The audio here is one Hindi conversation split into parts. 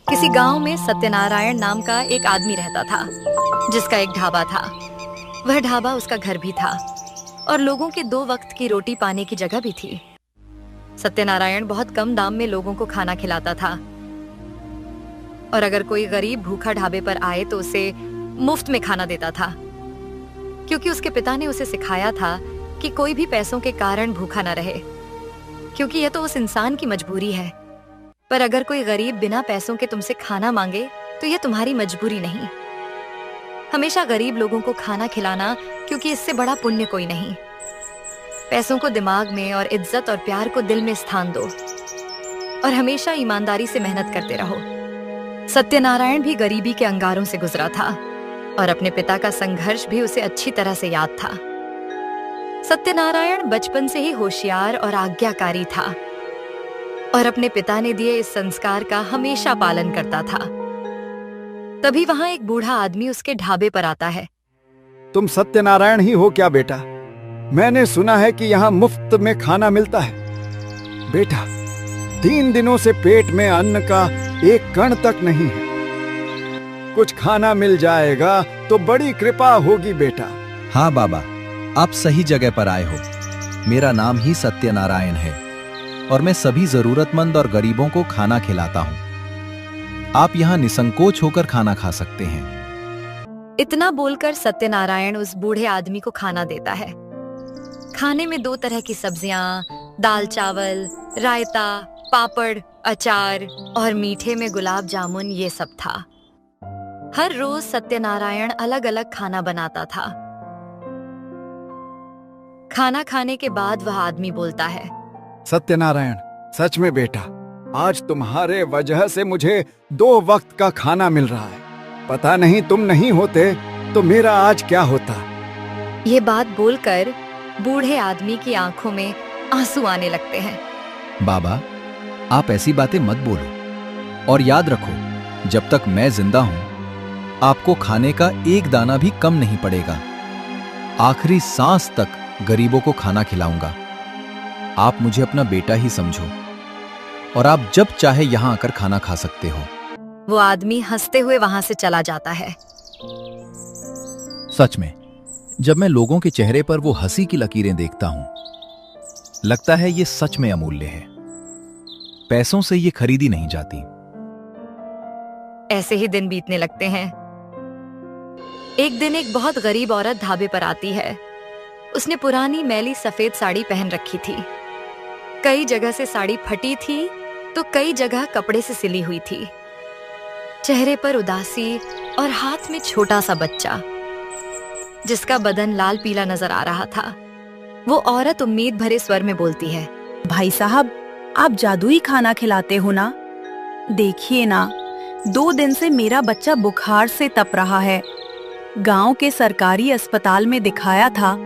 किसी गांव में सत्यनारायण नाम का एक आदमी रहता था, जिसका एक ढाबा था। वह ढाबा उसका घर भी था और लोगों के 2 वक्त की रोटी पाने की जगह भी थी। सत्यनारायण बहुत कम दाम में लोगों को खाना खिलाता था और अगर कोई गरीब भूखा ढाबे पर आए तो उसे मुफ्त में खाना देता था, क्योंकि उसके पिता ने उसे सिखाया था कि कोई भी पैसों के कारण भूखा न रहे, क्योंकि यह तो उस इंसान की मजबूरी है। पर अगर कोई गरीब बिना पैसों के तुमसे खाना मांगे तो यह तुम्हारी मजबूरी नहीं। हमेशा गरीब लोगों को खाना खिलाना, क्योंकि इससे बड़ा पुण्य कोई नहीं। पैसों को दिमाग में और इज्जत और प्यार को दिल में स्थान दो और हमेशा ईमानदारी से मेहनत करते रहो। सत्यनारायण भी गरीबी के अंगारों से गुजरा था और अपने पिता का संघर्ष भी उसे अच्छी तरह से याद था। सत्यनारायण बचपन से ही होशियार और आज्ञाकारी था और अपने पिता ने दिए इस संस्कार का हमेशा पालन करता था। तभी वहां एक बूढ़ा आदमी उसके ढाबे पर आता है। तुम सत्यनारायण ही हो क्या बेटा? मैंने सुना है कि यहाँ मुफ्त में खाना मिलता है। बेटा, 3 दिनों से पेट में अन्न का एक कण तक नहीं है। कुछ खाना मिल जाएगा तो बड़ी कृपा होगी बेटा। हाँ बाबा, आप सही जगह पर आए हो। मेरा नाम ही सत्यनारायण है और मैं सभी जरूरतमंद और गरीबों को खाना खिलाता हूँ। आप यहाँ निसंकोच होकर खाना खा सकते हैं। इतना बोलकर सत्यनारायण उस बूढ़े आदमी को खाना देता है। खाने में 2 तरह की सब्जियां, दाल चावल, रायता, पापड़, अचार और मीठे में गुलाब जामुन, ये सब था। हर रोज सत्यनारायण अलग अलग खाना बनाता था। खाना खाने के बाद वह आदमी बोलता है, सत्यनारायण, सच में बेटा, आज तुम्हारे वजह से मुझे 2 वक्त का खाना मिल रहा है। पता नहीं तुम नहीं होते तो मेरा आज क्या होता। ये बात बोलकर बूढ़े आदमी की आंखों में आंसू आने लगते हैं। बाबा, आप ऐसी बातें मत बोलो और याद रखो, जब तक मैं जिंदा हूं आपको खाने का एक दाना भी कम नहीं पड़ेगा। आखिरी सांस तक गरीबों को खाना खिलाऊंगा। आप मुझे अपना बेटा ही समझो और आप जब चाहे यहां आकर खाना खा सकते हो। वो आदमी हंसते हुए वहां से चला जाता है। सच में, जब मैं लोगों के चेहरे पर वो हंसी की लकीरें देखता हूं, लगता है ये सच में अमूल्य है। पैसों से ये खरीदी नहीं जाती। ऐसे ही दिन बीतने लगते हैं। एक दिन एक बहुत गरीब औरत ढाबे पर आती है। उसने पुरानी मैली सफेद साड़ी पहन रखी थी। कई जगह से साड़ी फटी थी तो कई जगह कपड़े से सिली हुई थी। चेहरे पर उदासी और हाथ में छोटा सा बच्चा, जिसका बदन लाल पीला नजर आ रहा था। वो औरत उम्मीद भरे स्वर में बोलती है, भाई साहब, आप जादुई खाना खिलाते हो ना? देखिए ना, 2 दिन से मेरा बच्चा बुखार से तप रहा है। गांव के सरकारी अस्पताल में दिखाया था,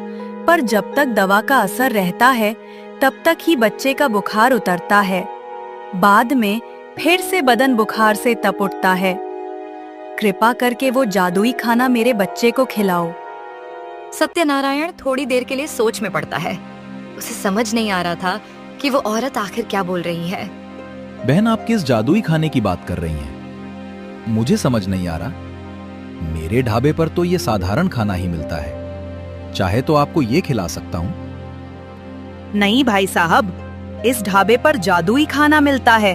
पर जब तक दवा का असर रहता है तब तक ही बच्चे का बुखार उतरता है। बाद में फिर से बदन बुखार से तप उठता है। कृपा करके वो जादुई खाना मेरे बच्चे को खिलाओ। सत्यनारायण थोड़ी देर के लिए सोच में पड़ता है। उसे समझ नहीं आ रहा था कि वो औरत आखिर क्या बोल रही है। बहन, आप किस जादुई खाने की बात कर रही हैं? मुझे समझ नहीं आ रहा। मेरे ढाबे पर तो ये साधारण खाना ही मिलता है। चाहे तो आपको ये खिला सकता हूँ। नहीं भाई साहब, इस ढाबे पर जादुई खाना मिलता है।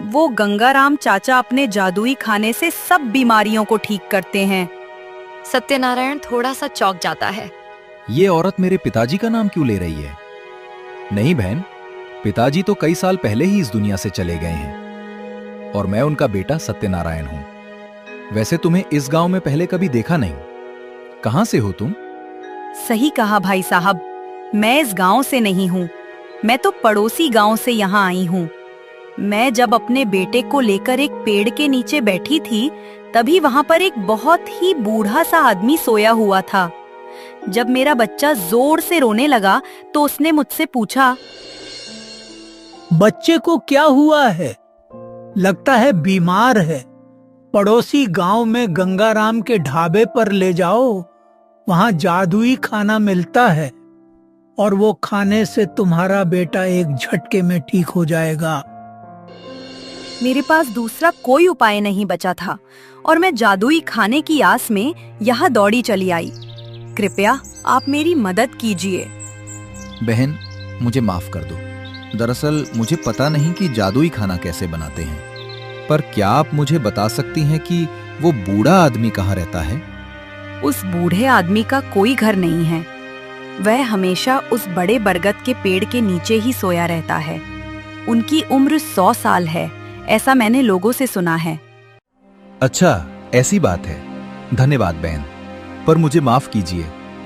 वो गंगाराम चाचा अपने जादुई खाने से सब बीमारियों को ठीक करते हैं। सत्यनारायण थोड़ा सा चौंक जाता है। ये औरत मेरे पिताजी का नाम क्यों ले रही है? नहीं बहन, पिताजी तो कई साल पहले ही इस दुनिया से चले गए हैं और मैं उनका बेटा सत्यनारायण हूं। वैसे तुम्हें इस गांव में पहले कभी देखा नहीं। कहां से हो तुम? सही कहा भाई साहब, मैं इस गांव से नहीं हूँ। मैं तो पड़ोसी गांव से यहाँ आई हूँ। मैं जब अपने बेटे को लेकर एक पेड़ के नीचे बैठी थी, तभी वहाँ पर एक बहुत ही बूढ़ा सा आदमी सोया हुआ था। जब मेरा बच्चा जोर से रोने लगा तो उसने मुझसे पूछा, बच्चे को क्या हुआ है? लगता है बीमार है। पड़ोसी गांव में गंगाराम के ढाबे पर ले जाओ, वहां जादुई खाना मिलता है और वो खाने से तुम्हारा बेटा एक झटके में ठीक हो जाएगा। मेरे पास दूसरा कोई उपाय नहीं बचा था और मैं जादुई खाने की आस में यहाँ दौड़ी चली आई। कृपया आप मेरी मदद कीजिए। बहन, मुझे माफ कर दो। दरअसल मुझे पता नहीं कि जादुई खाना कैसे बनाते हैं, पर क्या आप मुझे बता सकती हैं कि वो बूढ़ा आदमी कहाँ रहता है? उस बूढ़े आदमी का कोई घर नहीं है। वह हमेशा उस बड़े बरगद के पेड़ के नीचे ही सोया रहता है। उनकी उम्र 100 साल है, ऐसा मैंने लोगों से सुना है। अच्छा, ऐसी बात है। धन्यवाद बहन, पर मुझे माफ कीजिए,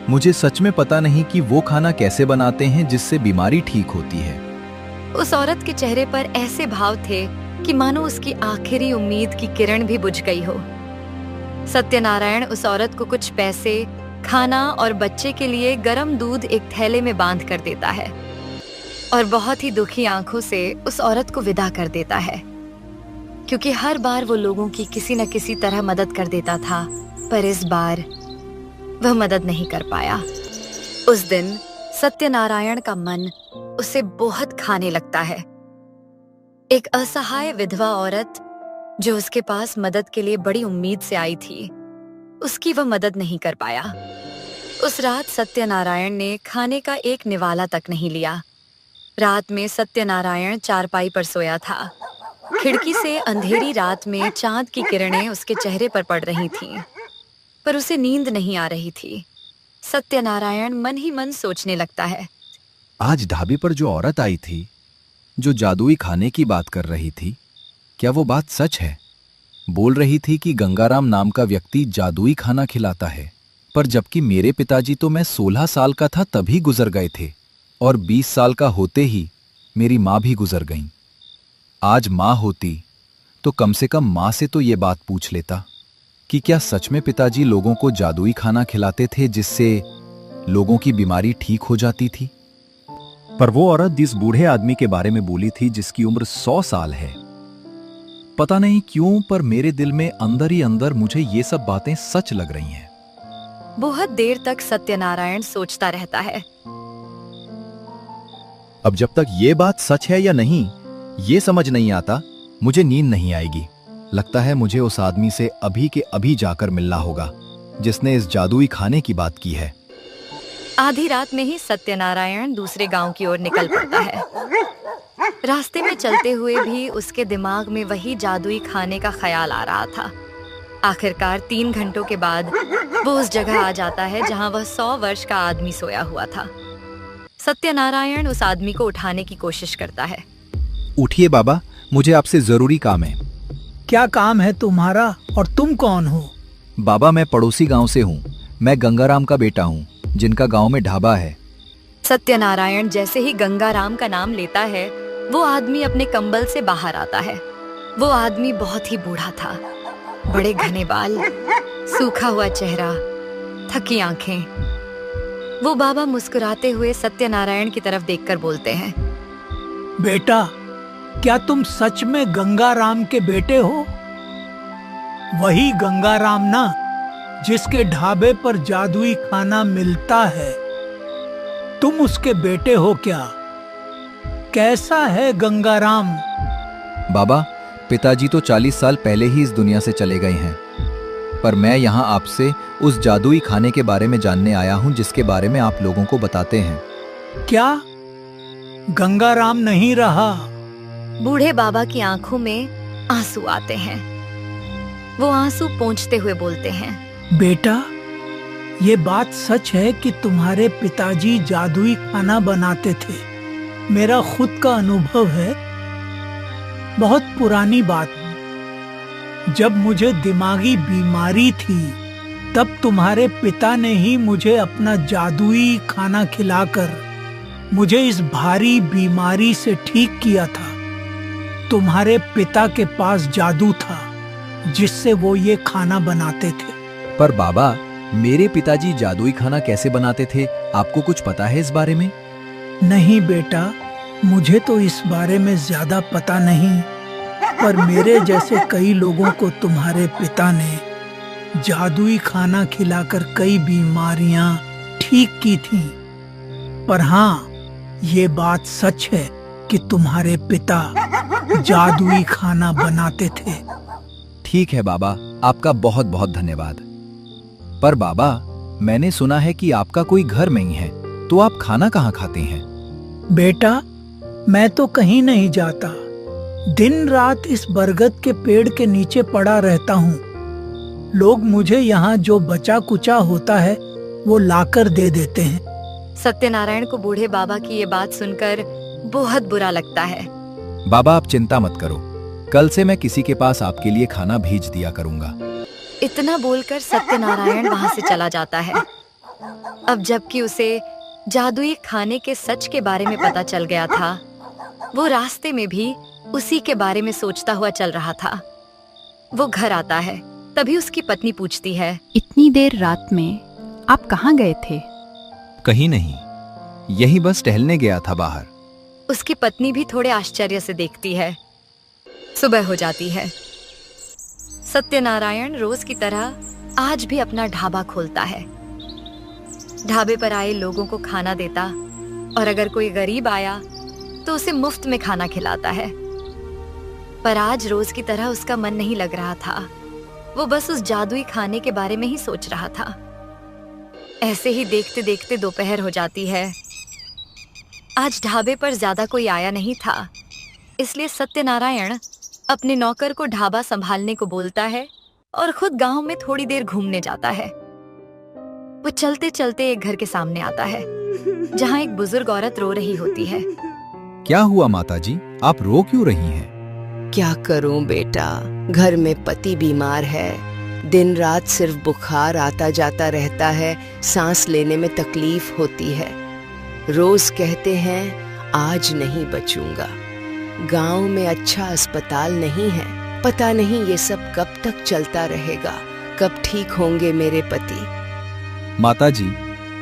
मुझे सच में पता नहीं कि वो खाना कैसे बनाते हैं जिससे बीमारी ठीक होती है। उस औरत के चेहरे पर ऐसे भाव थे कि मानो उसकी आखिरी उम्मीद की किरण भी बुझ गई हो। सत्यनारायण उस औरत को कुछ पैसे, खाना और बच्चे के लिए गर्म दूध एक थैले में बांध कर देता है और बहुत ही दुखी आंखों से उस औरत को विदा कर देता है, क्योंकि हर बार वो लोगों की किसी न किसी तरह मदद कर देता था, पर इस बार वह मदद नहीं कर पाया। उस दिन सत्यनारायण का मन उसे बहुत खाने लगता है। एक असहाय विधवा औरत जो उसके पास मदद के लिए बड़ी उम्मीद से आई थी, उसकी वह मदद नहीं कर पाया। उस रात सत्यनारायण ने खाने का एक निवाला तक नहीं लिया। रात में सत्यनारायण चारपाई पर सोया था। खिड़की से अंधेरी रात में चांद की किरणें उसके चेहरे पर पड़ रही थीं, पर उसे नींद नहीं आ रही थी। सत्यनारायण मन ही मन सोचने लगता है, आज ढाबे पर जो औरत आई थी, जो जादुई खाने की बात कर रही थी, क्या वो बात सच है? बोल रही थी कि गंगाराम नाम का व्यक्ति जादुई खाना खिलाता है, पर जबकि मेरे पिताजी तो मैं 16 साल का था तभी गुजर गए थे और 20 साल का होते ही मेरी माँ भी गुजर गईं। आज माँ होती तो कम से कम माँ से तो ये बात पूछ लेता कि क्या सच में पिताजी लोगों को जादुई खाना खिलाते थे जिससे लोगों की बीमारी ठीक हो जाती थी। पर वो औरत जिस बूढ़े आदमी के बारे में बोली थी जिसकी उम्र 100 साल है, पता नहीं क्यों पर मेरे दिल में अंदर ही अंदर मुझे ये सब बातें सच लग रही हैं। बहुत देर तक सत्यनारायण सोचता रहता है। अब जब तक ये बात सच है या नहीं ये समझ नहीं आता, मुझे नींद नहीं आएगी। लगता है मुझे उस आदमी से अभी के अभी जाकर मिलना होगा जिसने इस जादुई खाने की बात की है। आधी रात में ही सत्यनारायण दूसरे गांव की ओर निकल पड़ता है। रास्ते में चलते हुए भी उसके दिमाग में वही जादुई खाने का ख्याल आ रहा था। आखिरकार 3 घंटों के बाद वो उस जगह आ जाता है जहां वह 100 वर्ष का आदमी सोया हुआ था। सत्यनारायण उस आदमी को उठाने की कोशिश करता है। उठिए बाबा, मुझे आपसे जरूरी काम है। क्या काम है तुम्हारा और तुम कौन हो? बाबा, मैं पड़ोसी गांव से हूँ। मैं गंगाराम का बेटा हूँ जिनका गांव में ढाबा है। सत्यनारायण जैसे ही गंगाराम का नाम लेता है, वो आदमी अपने कंबल से बाहर आता है। वो आदमी बहुत ही बूढ़ा था, बड़े घने बाल, सूखा हुआ चेहरा, थकी आंखें। वो बाबा मुस्कुराते हुए सत्यनारायण की तरफ देखकर बोलते हैं, बेटा, क्या तुम सच में गंगाराम के बेटे हो? वही गंगाराम ना, जिसके ढाबे पर जादुई खाना मिलता है। तुम उसके बेटे हो क्या? कैसा है गंगाराम? बाबा, पिताजी तो 40 साल पहले ही इस दुनिया से चले गए हैं, पर मैं यहाँ आपसे उस जादुई खाने के बारे में जानने आया हूँ जिसके बारे में आप लोगों को बताते हैं। क्या गंगाराम नहीं रहा? बूढ़े बाबा की आंखों में आंसू आते हैं। वो आंसू पोंछते हुए बोलते हैं, बेटा, ये बात सच है कि तुम्हारे पिताजी जादुई खाना बनाते थे। मेरा खुद का अनुभव है, बहुत पुरानी बात। जब मुझे दिमागी बीमारी थी, तब तुम्हारे पिता ने ही मुझे अपना जादुई खाना खिलाकर मुझे इस भारी बीमारी से ठीक किया था। तुम्हारे पिता के पास जादू था जिससे वो ये खाना बनाते थे। पर बाबा, मेरे पिताजी जादुई खाना कैसे बनाते थे, आपको कुछ पता है इस बारे में? नहीं बेटा, मुझे तो इस बारे में ज्यादा पता नहीं, पर मेरे जैसे कई लोगों को तुम्हारे पिता ने जादुई खाना खिलाकर कई बीमारियां ठीक की थीं। पर हाँ, ये बात सच है कि तुम्हारे पिता जादुई खाना बनाते थे। ठीक है बाबा, आपका बहुत बहुत धन्यवाद। पर बाबा, मैंने सुना है कि आपका कोई घर नहीं है, तो आप खाना कहाँ खाते हैं? बेटा, मैं तो कहीं नहीं जाता। दिन रात इस बरगद के पेड़ के नीचे पड़ा रहता हूँ। लोग मुझे यहाँ जो बचा कुचा होता है वो लाकर दे देते हैं। सत्यनारायण को बूढ़े बाबा की ये बात सुनकर बहुत बुरा लगता है। बाबा, आप चिंता मत करो, कल से मैं किसी के पास आपके लिए खाना भेज दिया करूंगा। इतना बोलकर सत्यनारायण वहां से चला जाता है। अब जबकि उसे जादुई खाने के सच के बारे में पता चल गया था, वो रास्ते में भी उसी के बारे में सोचता हुआ चल रहा था। वो घर आता है, तभी उसकी पत्नी पूछती है, इतनी देर रात में आप कहाँ गए थे? कहीं नहीं, यही बस टहलने गया था बाहर। उसकी पत्नी भी थोड़े आश्चर्य से देखती है। सुबह हो जाती है। सत्यनारायण रोज की तरह आज भी अपना ढाबा खोलता है। ढाबे पर आए लोगों को खाना देता और अगर कोई गरीब आया तो उसे मुफ्त में खाना खिलाता है। पर आज रोज की तरह उसका मन नहीं लग रहा था। वो बस उस जादुई खाने के बारे में ही सोच रहा था। ऐसे ही देखते देखते दोपहर हो जाती है। आज ढाबे पर ज्यादा कोई आया नहीं था, इसलिए सत्यनारायण अपने नौकर को ढाबा संभालने को बोलता है और खुद गांव में थोड़ी देर घूमने जाता है। वो चलते चलते एक घर के सामने आता है, जहां एक बुजुर्ग औरत रो रही होती है। क्या हुआ माताजी, आप रो क्यों रही हैं? क्या करूं बेटा, घर में पति बीमार है। दिन रात सिर्फ बुखार आता जाता रहता है, सांस लेने में तकलीफ होती है। रोज कहते हैं आज नहीं बचूंगा। गांव में अच्छा अस्पताल नहीं है। पता नहीं ये सब कब तक चलता रहेगा, कब ठीक होंगे मेरे पति। माताजी,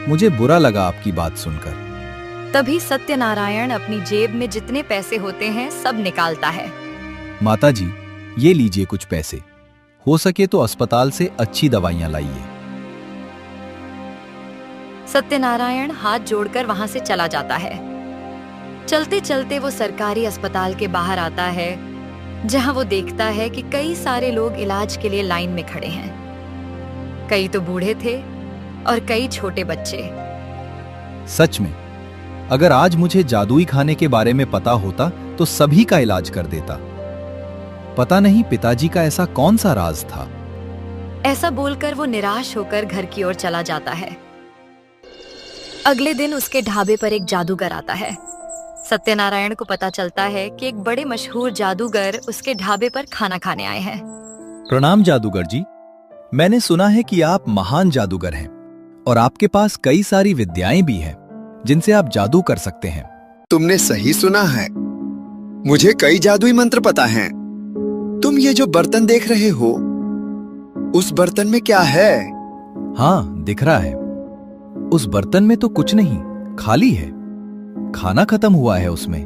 मुझे बुरा लगा आपकी बात सुनकर। तभी सत्यनारायण अपनी जेब में जितने पैसे होते हैं सब निकालता है। माताजी, ये लीजिए कुछ पैसे, हो सके तो अस्पताल से अच्छी दवाइयां लाइए। सत्यनारायण हाथ जोड़कर वहां से चला जाता है। चलते चलते वो सरकारी अस्पताल के बाहर आता है, जहां वो देखता है कि कई सारे लोग इलाज के लिए लाइन में खड़े हैं। कई तो बूढ़े थे और कई छोटे बच्चे। सच में, अगर आज मुझे जादुई खाने के बारे में पता होता तो सभी का इलाज कर देता। पता नहीं पिताजी का ऐसा कौन सा राज था। ऐसा बोलकर वो निराश होकर घर की ओर चला जाता है। अगले दिन उसके ढाबे पर एक जादूगर आता है। सत्यनारायण को पता चलता है कि एक बड़े मशहूर जादूगर उसके ढाबे पर खाना खाने आए हैं। प्रणाम जादूगर जी, मैंने सुना है कि आप महान जादूगर हैं और आपके पास कई सारी विद्याएं भी हैं जिनसे आप जादू कर सकते हैं। तुमने सही सुना है, मुझे कई जादुई मंत्र पता हैं। तुम ये जो बर्तन देख रहे हो, उस बर्तन में क्या है? हाँ, दिख रहा है। उस बर्तन में तो कुछ नहीं, खाली है। खाना खत्म हुआ है उसमें।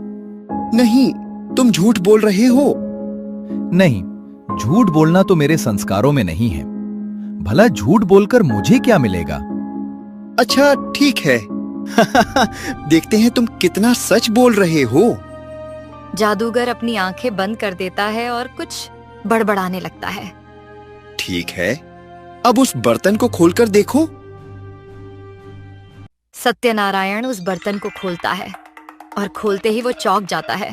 नहीं, तुम झूठ बोल रहे हो। नहीं, झूठ बोलना तो मेरे संस्कारों में नहीं है। भला झूठ बोलकर मुझे क्या मिलेगा? अच्छा ठीक है। देखते हैं तुम कितना सच बोल रहे हो। जादूगर अपनी आंखें बंद कर देता है और कुछ बड़बड़ाने लगता है। ठीक है, अब उस बर्तन को खोलकर देखो। सत्यनारायण उस बर्तन को खोलता है और खोलते ही वो चौंक जाता है,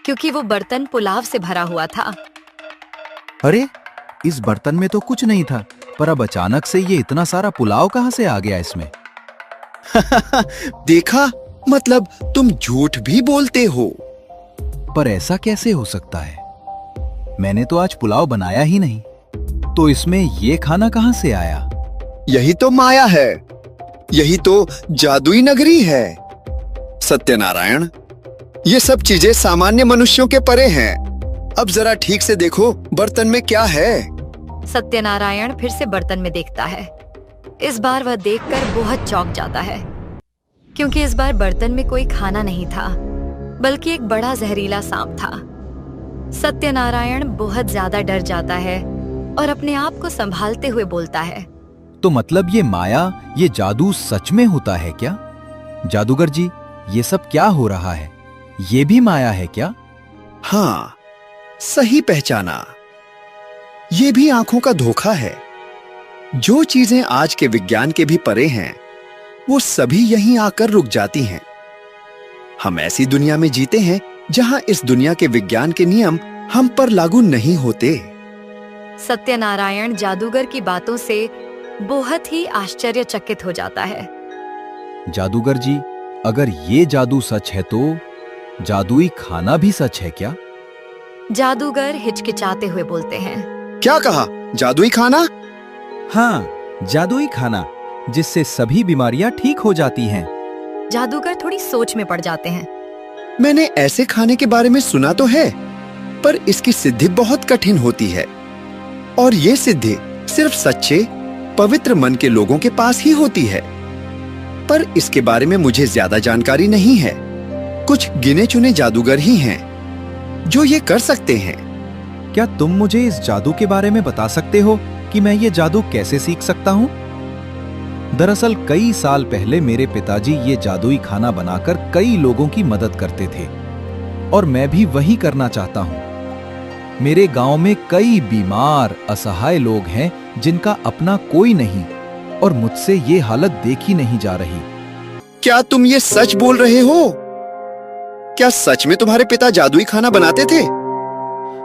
क्योंकि वो बर्तन पुलाव से भरा हुआ था। अरे, इस बर्तन में तो कुछ नहीं था, पर अब अचानक से ये इतना सारा पुलाव कहां से आ गया इसमें? देखा, मतलब तुम झूठ भी बोलते हो। पर ऐसा कैसे हो सकता है? मैंने तो आज पुलाव बनाया ही नहीं, तो इसमें ये खाना कहां से आया? यही तो माया है, यही तो जादुई नगरी है। सत्यनारायण, ये सब चीजें सामान्य मनुष्यों के परे हैं। अब जरा ठीक से देखो बर्तन में क्या है। सत्यनारायण फिर से बर्तन में देखता है। इस बार वह देखकर बहुत चौंक जाता है, क्योंकि इस बार बर्तन में कोई खाना नहीं था, बल्कि एक बड़ा जहरीला सांप था। सत्यनारायण बहुत ज्यादा डर जाता है और अपने आप को संभालते हुए बोलता है, तो मतलब ये माया, ये जादू सच में होता है क्या? जादूगर जी, ये सब क्या हो रहा है? ये भी माया है क्या? हाँ, सही पहचाना। ये भी आंखों का धोखा है। जो चीजें आज के विज्ञान के भी परे हैं, वो सभी यहीं आकर रुक जाती हैं। हम ऐसी दुनिया में जीते हैं जहां इस दुनिया के विज्ञान के नियम हम पर लागू नहीं होते। सत्यनारायण जादूगर की बातों से बहुत ही आश्चर्यचकित हो जाता है। जादूगर जी, अगर ये जादू सच है तो जादुई खाना भी सच है क्या? जादूगर हिचकिचाते हुए बोलते हैं। क्या कहा? जादुई खाना? हाँ, जादुई खाना, जिससे सभी बीमारियां ठीक हो जाती हैं। जादूगर थोड़ी सोच में पड़ जाते हैं। मैंने ऐसे खाने के बारे में सुना तो है, पर इसकी सिद्धि बहुत कठिन होती है, और ये सिद्धि सिर्फ सच्चे पवित्र मन के लोगों के पास ही होती है। पर इसके बारे में मुझे ज्यादा जानकारी नहीं है। कुछ गिने चुने जादूगर ही हैं जो ये कर सकते हैं। क्या तुम मुझे इस जादू के बारे में बता सकते हो कि मैं ये जादू कैसे सीख सकता हूँ? दरअसल कई साल पहले मेरे पिताजी ये जादुई खाना बनाकर कई लोगों की मदद करते थे, और मैं भी वही करना चाहता हूँ। मेरे गांव में कई बीमार असहाय लोग हैं जिनका अपना कोई नहीं, और मुझसे ये हालत देखी नहीं जा रही। क्या तुम ये सच बोल रहे हो? क्या सच में तुम्हारे पिता जादुई खाना बनाते थे?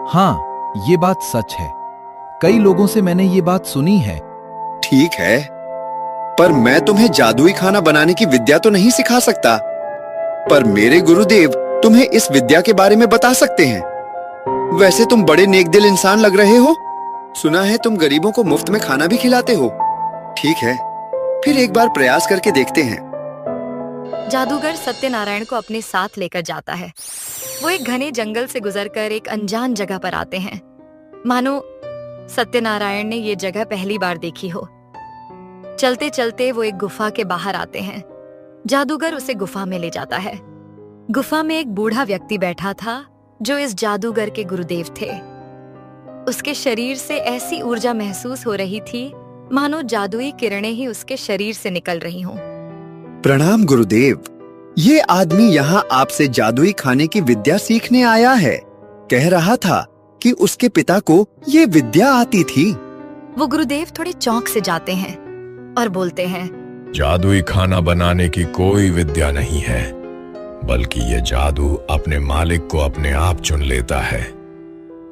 हाँ, ये बात सच है। कई लोगों से मैंने ये बात सुनी है। ठीक है, पर मैं तुम्हें जादुई खाना बनाने की विद्या तो नहीं सिखा सकता, पर मेरे गुरुदेव तुम्हें इस विद्या के बारे में बता सकते हैं। वैसे तुम बड़े नेकदिल इंसान लग रहे हो। सुना है तुम गरीबों को मुफ्त में खाना भी खिलाते हो। ठीक है, फिर एक बार प्रयास करके देखते हैं। जादूगर सत्यनारायण को अपने साथ लेकर जाता है। वो एक घने जंगल से गुजरकर एक अनजान जगह पर आते हैं, मानो सत्यनारायण ने ये जगह पहली बार देखी हो। चलते चलते वो एक गुफा के बाहर आते हैं। जादूगर उसे गुफा में ले जाता है। गुफा में एक बूढ़ा व्यक्ति बैठा था जो इस जादूगर के गुरुदेव थे। उसके शरीर से ऐसी ऊर्जा महसूस हो रही थी मानो जादुई किरणें ही उसके शरीर से निकल रही हों। प्रणाम गुरुदेव। ये आदमी यहाँ आपसे जादुई खाने की विद्या सीखने आया है। कह रहा था कि उसके पिता को ये विद्या आती थी। वो गुरुदेव थोड़े चौंक से जाते हैं और बोलते हैं, जादुई खाना बनाने की कोई विद्या नहीं है, बल्कि ये जादू अपने मालिक को अपने आप चुन लेता है।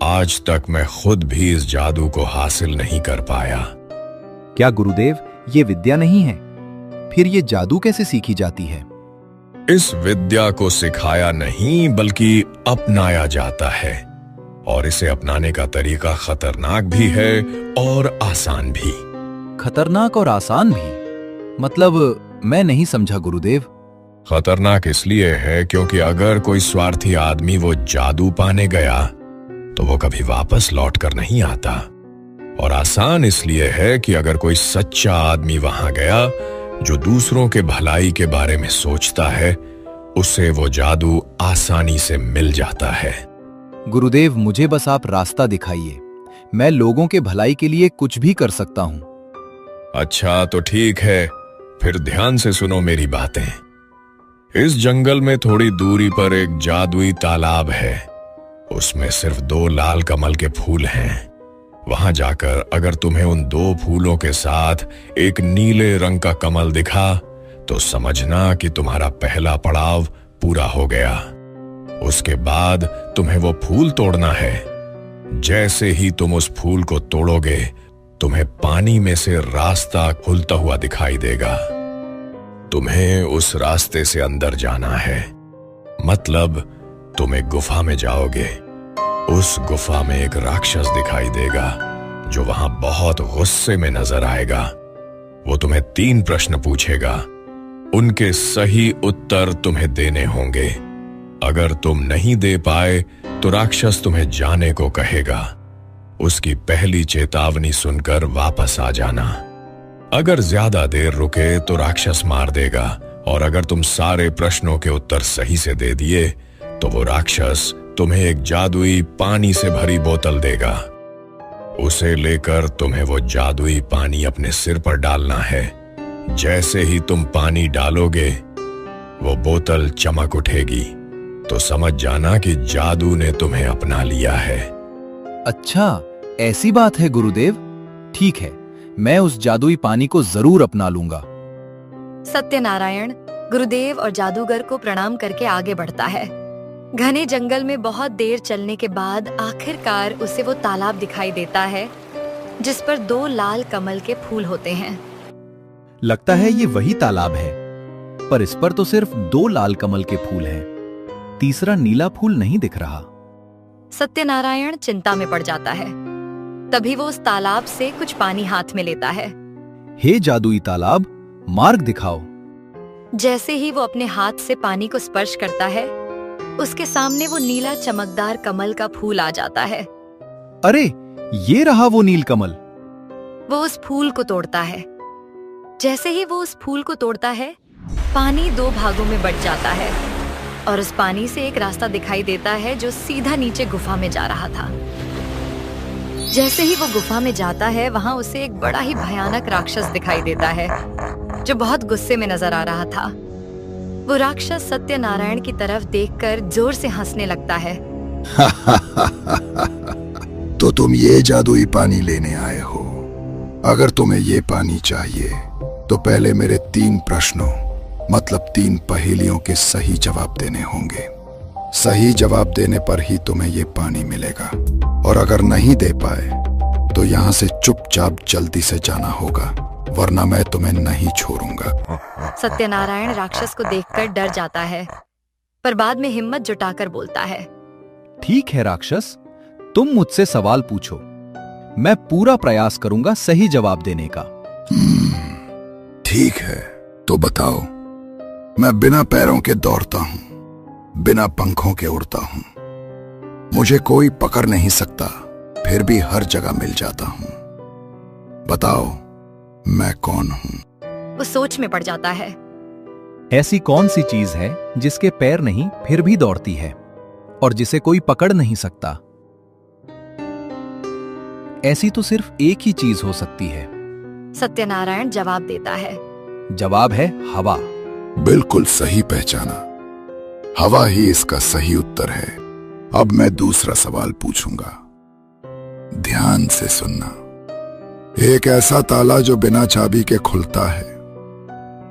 आज तक मैं खुद भी इस जादू को हासिल नहीं कर पाया। क्या गुरुदेव, ये विद्या नहीं है? फिर ये जादू कैसे सीखी जाती है? इस विद्या को सिखाया नहीं बल्कि अपनाया जाता है, और इसे अपनाने का तरीका खतरनाक भी है और आसान भी। खतरनाक और आसान भी? मतलब मैं नहीं समझा गुरुदेव। खतरनाक इसलिए है क्योंकि अगर कोई स्वार्थी आदमी वो जादू पाने गया तो वो कभी वापस लौट कर नहीं आता। और आसान इसलिए है कि अगर कोई सच्चा आदमी वहां गया जो दूसरों के भलाई के बारे में सोचता है, उसे वो जादू आसानी से मिल जाता है। गुरुदेव, मुझे बस आप रास्ता दिखाइए। मैं लोगों के भलाई के लिए कुछ भी कर सकता हूं। अच्छा तो ठीक है, फिर ध्यान से सुनो मेरी बातें। इस जंगल में थोड़ी दूरी पर एक जादुई तालाब है। उसमें सिर्फ 2 लाल कमल के फूल हैं। वहां जाकर अगर तुम्हें उन 2 फूलों के साथ एक नीले रंग का कमल दिखा तो समझना कि तुम्हारा पहला पड़ाव पूरा हो गया। उसके बाद तुम्हें वो फूल तोड़ना है। जैसे ही तुम उस फूल को तोड़ोगे, तुम्हें पानी में से रास्ता खुलता हुआ दिखाई देगा। तुम्हें उस रास्ते से अंदर जाना है, मतलब तुम एक गुफा में जाओगे। उस गुफा में एक राक्षस दिखाई देगा जो वहां बहुत गुस्से में नजर आएगा। वो तुम्हें 3 प्रश्न पूछेगा। उनके सही उत्तर तुम्हें देने होंगे। अगर तुम नहीं दे पाए तो राक्षस तुम्हें जाने को कहेगा। उसकी पहली चेतावनी सुनकर वापस आ जाना। अगर ज्यादा देर रुके तो राक्षस मार देगा, और अगर तुम सारे प्रश्नों के उत्तर सही से दे दिए तो वो राक्षस तुम्हें एक जादुई पानी से भरी बोतल देगा। उसे लेकर तुम्हें वो जादुई पानी अपने सिर पर डालना है। जैसे ही तुम पानी डालोगे, वो बोतल चमक उठेगी तो समझ जाना कि जादू ने तुम्हें अपना लिया है। अच्छा, ऐसी बात है गुरुदेव। ठीक है, मैं उस जादुई पानी को जरूर अपना लूंगा। सत्यनारायण गुरुदेव और जादूगर को प्रणाम करके आगे बढ़ता है। घने जंगल में बहुत देर चलने के बाद आखिरकार उसे वो तालाब दिखाई देता है जिस पर 2 लाल कमल के फूल होते हैं। लगता है ये वही तालाब है, पर इस पर तो सिर्फ 2 लाल कमल के फूल हैं। तीसरा नीला फूल नहीं दिख रहा। सत्यनारायण चिंता में पड़ जाता है। तभी वो उस तालाब से कुछ पानी हाथ में लेता है। हे जादुई तालाब, मार्ग दिखाओ। जैसे ही वो अपने हाथ से पानी को स्पर्श करता है, उसके सामने वो नीला चमकदार कमल का फूल आ जाता है। अरे, ये रहा वो नील कमल। वो उस फूल को तोड़ता है। जैसे ही वो उस फूल को तोड़ता है, पानी 2 भागों में बंट जाता है और उस पानी से एक रास्ता दिखाई देता है जो सीधा नीचे गुफा में जा रहा था। जैसे ही वो गुफा में जाता है, वहां उसे एक बड़ा ही भयानक राक्षस दिखाई देता है जो बहुत गुस्से में नजर आ रहा था। वो राक्षस सत्यनारायण की तरफ देखकर जोर से हंसने लगता है। तो तुम ये जादुई पानी लेने आए हो। अगर तुम्हें ये पानी चाहिए तो पहले मेरे 3 प्रश्नों मतलब 3 पहेलियों के सही जवाब देने होंगे। सही जवाब देने पर ही तुम्हें ये पानी मिलेगा, और अगर नहीं दे पाए तो यहाँ से चुपचाप जल्दी से जाना होगा, वरना मैं तुम्हें नहीं छोड़ूंगा। सत्यनारायण राक्षस को देखकर डर जाता है, पर बाद में हिम्मत जुटाकर बोलता है। ठीक है राक्षस, तुम मुझसे सवाल पूछो। मैं पूरा प्रयास करूंगा सही जवाब देने का। ठीक है, तो बताओ। मैं बिना पैरों के दौड़ता हूं, बिना पंखों के उड़ता हूं, मुझे कोई पकड़ नहीं सकता, फिर भी हर जगह मिल जाता हूं। बताओ मैं कौन हूं? वो सोच में पड़ जाता है। ऐसी कौन सी चीज है जिसके पैर नहीं फिर भी दौड़ती है और जिसे कोई पकड़ नहीं सकता? ऐसी तो सिर्फ एक ही चीज हो सकती है। सत्यनारायण जवाब देता है। जवाब है हवा। बिल्कुल सही पहचाना, हवा ही इसका सही उत्तर है। अब मैं दूसरा सवाल पूछूंगा, ध्यान से सुनना। एक ऐसा ताला जो बिना चाबी के खुलता है,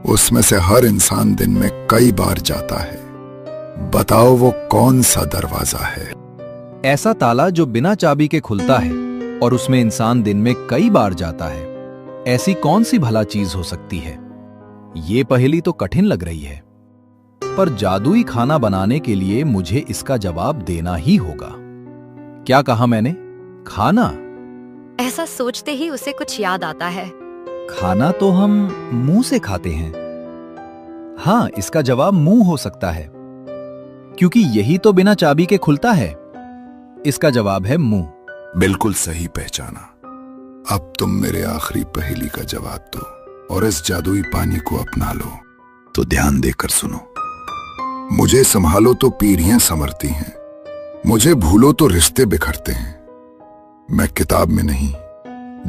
उसमें से हर इंसान दिन में कई बार जाता है। बताओ वो कौन सा दरवाजा है? ऐसा ताला जो बिना चाबी के खुलता है और उसमें इंसान दिन में कई बार जाता है, ऐसी कौन सी भला चीज हो सकती है? ये पहेली तो कठिन लग रही है, पर जादुई खाना बनाने के लिए मुझे इसका जवाब देना ही होगा। क्या कहा मैंने? खाना? ऐसा सोचते ही उसे कुछ याद आता है। खाना तो हम मुंह से खाते हैं। हाँ, इसका जवाब मुंह हो सकता है, क्योंकि यही तो बिना चाबी के खुलता है। इसका जवाब है मुंह। बिल्कुल सही पहचाना। अब तुम मेरे आखिरी पहेली का जवाब दो और इस जादुई पानी को अपना लो। तो ध्यान देकर सुनो। मुझे संभालो तो पीढ़ियां संवरती हैं, मुझे भूलो तो रिश्ते बिखरते हैं। मैं किताब में नहीं,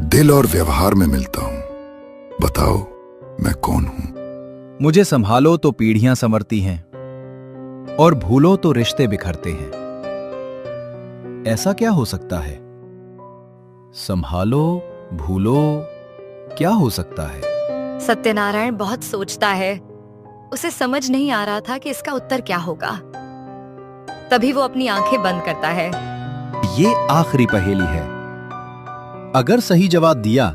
दिल और व्यवहार में मिलता हूं। बताओ मैं कौन हूं? मुझे संभालो तो पीढ़ियां संवरती हैं और भूलो तो रिश्ते बिखरते हैं। ऐसा क्या हो सकता है? संभालो, भूलो, क्या हो सकता है? सत्यनारायण बहुत सोचता है। उसे समझ नहीं आ रहा था कि इसका उत्तर क्या होगा। तभी वो अपनी आंखें बंद करता है। ये आखिरी पहेली है। अगर सही जवाब दिया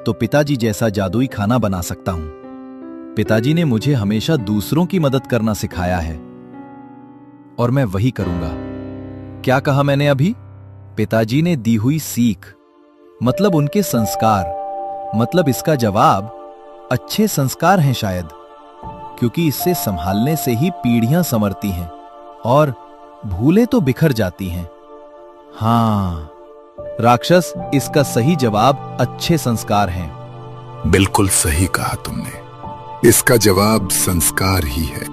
तो पिताजी जैसा जादुई खाना बना सकता हूं। पिताजी ने मुझे हमेशा दूसरों की मदद करना सिखाया है और मैं वही करूंगा। क्या कहा मैंने अभी? पिताजी ने दी हुई सीख, मतलब उनके संस्कार। मतलब इसका जवाब अच्छे संस्कार हैं शायद, क्योंकि इससे संभालने से ही पीढ़ियां संवरती हैं और भूलें तो बिखर जाती हैं। हाँ राक्षस, इसका सही जवाब अच्छे संस्कार हैं। बिल्कुल सही कहा तुमने। इसका जवाब संस्कार ही है।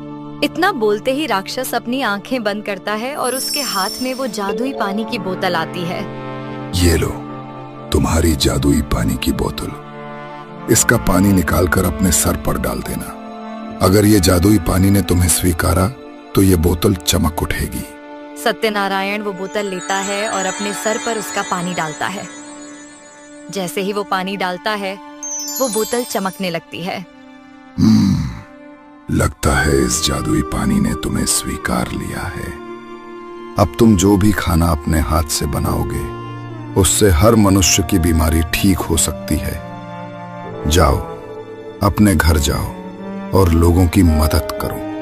इतना बोलते ही राक्षस अपनी आंखें बंद करता है और उसके हाथ में वो जादुई पानी की बोतल आती है। ये लो तुम्हारी जादुई पानी की बोतल। इसका पानी निकालकर अपने सर पर डाल देना। अगर ये जादुई पानी ने तुम्हें स्वीकारा तो ये बोतल चमक उठेगी। सत्यनारायण वो बोतल लेता है और अपने सर पर उसका पानी डालता है। जैसे ही वो पानी डालता है, वो बोतल चमकने लगती है। लगता है इस जादुई पानी ने तुम्हें स्वीकार लिया है। अब तुम जो भी खाना अपने हाथ से बनाओगे, उससे हर मनुष्य की बीमारी ठीक हो सकती है। जाओ, अपने घर जाओ और लोगों की मदद करो।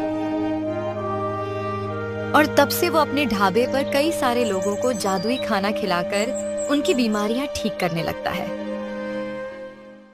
और तब से वो अपने ढाबे पर कई सारे लोगों को जादुई खाना खिलाकर उनकी बीमारियां ठीक करने लगता है।